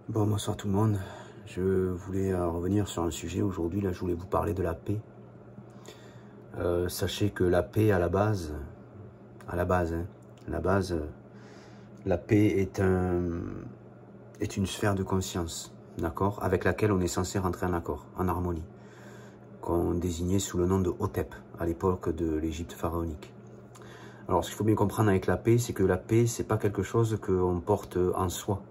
Bon, bonsoir tout le monde. Je voulais revenir sur un sujet aujourd'hui. Là, je voulais vous parler de la paix. Sachez que la paix, à la base, la paix est une sphère de conscience, d'accord, avec laquelle on est censé rentrer en accord, en harmonie, qu'on désignait sous le nom de Hotep, à l'époque de l'Égypte pharaonique. Alors, ce qu'il faut bien comprendre avec la paix, c'est que la paix, c'est pas quelque chose qu'on porte en soi.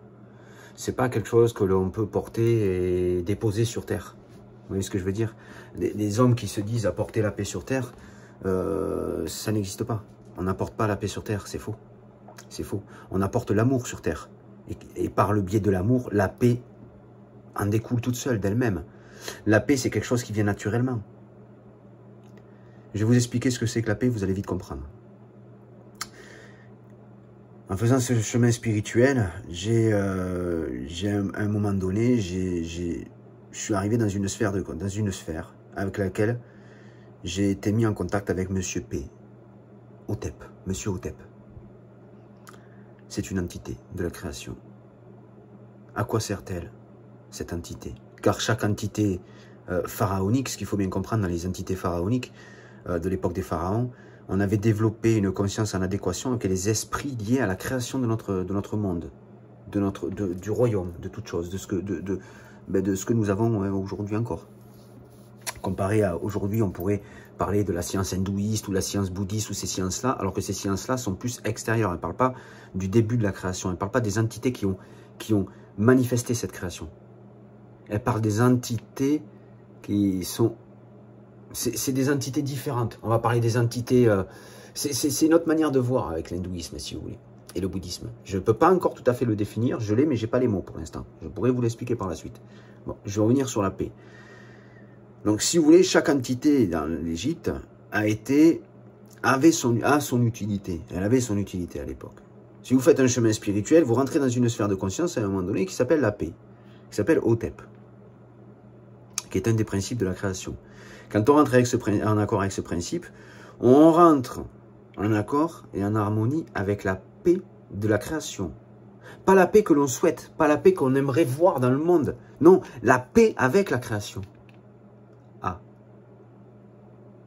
C'est pas quelque chose que l'on peut porter et déposer sur terre. Vous voyez ce que je veux dire? Les hommes qui se disent apporter la paix sur terre, ça n'existe pas. On n'apporte pas la paix sur terre, c'est faux. C'est faux. On apporte l'amour sur terre. Et par le biais de l'amour, la paix en découle toute seule d'elle-même. La paix, c'est quelque chose qui vient naturellement. Je vais vous expliquer ce que c'est que la paix, vous allez vite comprendre. En faisant ce chemin spirituel, à un moment donné, je suis arrivé dans une sphère avec laquelle j'ai été mis en contact avec Monsieur P. Hotep, Monsieur Hotep. C'est une entité de la création. À quoi sert-elle, cette entité? Car chaque entité pharaonique, ce qu'il faut bien comprendre dans les entités pharaoniques de l'époque des pharaons, on avait développé une conscience en adéquation avec les esprits liés à la création de notre monde, du royaume, de toute chose, de ce que nous avons aujourd'hui encore. Comparé à aujourd'hui, on pourrait parler de la science hindouiste ou la science bouddhiste ou ces sciences-là, alors que ces sciences-là sont plus extérieures. Elles ne parlent pas du début de la création, elles ne parlent pas des entités qui ont manifesté cette création. Elles parlent des entités qui sont... C'est des entités différentes. On va parler des entités... c'est notre manière de voir avec l'hindouisme, si vous voulez, et le bouddhisme. Je ne peux pas encore tout à fait le définir, je l'ai, mais je n'ai pas les mots pour l'instant. Je pourrais vous l'expliquer par la suite. Bon, je vais revenir sur la paix. Donc, si vous voulez, chaque entité dans l'Égypte a son utilité. Elle avait son utilité à l'époque. Si vous faites un chemin spirituel, vous rentrez dans une sphère de conscience à un moment donné qui s'appelle la paix, qui s'appelle Hotep, qui est un des principes de la création. Quand on rentre en accord avec ce principe, on rentre en accord et en harmonie avec la paix de la création. Pas la paix que l'on souhaite, pas la paix qu'on aimerait voir dans le monde. Non, la paix avec la création. Ah,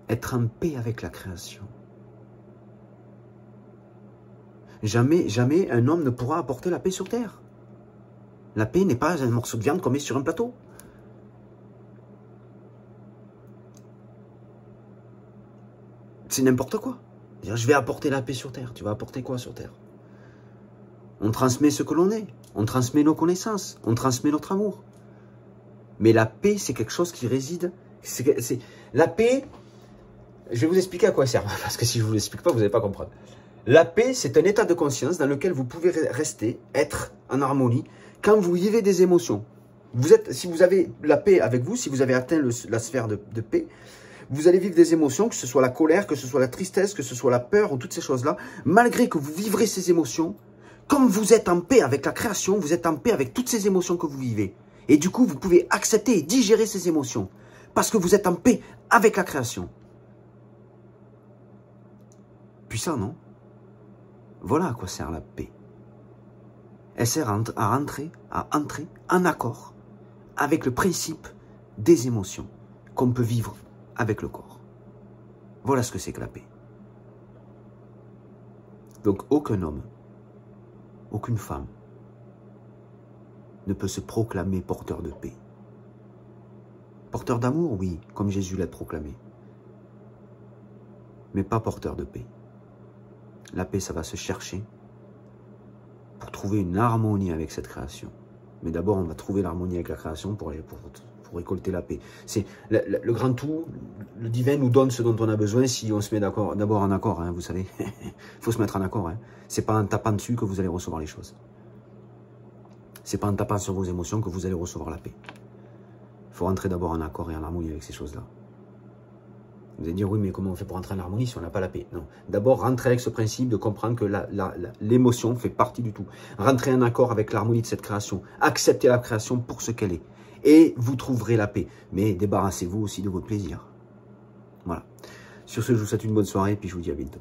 être en paix avec la création. Jamais, jamais un homme ne pourra apporter la paix sur terre. La paix n'est pas un morceau de viande qu'on met sur un plateau. C'est n'importe quoi. Je vais apporter la paix sur terre. Tu vas apporter quoi sur terre? On transmet ce que l'on est. On transmet nos connaissances. On transmet notre amour. Mais la paix, c'est quelque chose qui réside. La paix, je vais vous expliquer à quoi elle sert. Parce que si je ne vous l'explique pas, vous n'allez pas comprendre. La paix, c'est un état de conscience dans lequel vous pouvez rester, être en harmonie, quand vous vivez des émotions. Si vous avez la paix avec vous, si vous avez atteint la sphère de paix, vous allez vivre des émotions, que ce soit la colère, que ce soit la tristesse, que ce soit la peur ou toutes ces choses-là. Malgré que vous vivrez ces émotions, comme vous êtes en paix avec la création, vous êtes en paix avec toutes ces émotions que vous vivez. Et du coup, vous pouvez accepter et digérer ces émotions. Parce que vous êtes en paix avec la création. Puissant, non? Voilà à quoi sert la paix. Elle sert à entrer en accord avec le principe des émotions qu'on peut vivre avec le corps. Voilà ce que c'est que la paix. Donc aucun homme, aucune femme ne peut se proclamer porteur de paix. Porteur d'amour, oui, comme Jésus l'a proclamé. Mais pas porteur de paix. La paix, ça va se chercher pour trouver une harmonie avec cette création. Mais d'abord, on va trouver l'harmonie avec la création pour récolter la paix. C'est le grand tout, le divin nous donne ce dont on a besoin si on se met d'abord en accord, hein, vous savez. Il faut se mettre en accord. Hein. C'est pas en tapant dessus que vous allez recevoir les choses. C'est pas en tapant sur vos émotions que vous allez recevoir la paix. Il faut rentrer d'abord en accord et en harmonie avec ces choses-là. Vous allez dire, oui, mais comment on fait pour rentrer en harmonie si on n'a pas la paix? Non. D'abord, rentrer avec ce principe de comprendre que l'émotion fait partie du tout. Rentrer en accord avec l'harmonie de cette création. Accepter la création pour ce qu'elle est. Et vous trouverez la paix. Mais débarrassez-vous aussi de votre plaisir. Voilà. Sur ce, je vous souhaite une bonne soirée et puis je vous dis à bientôt.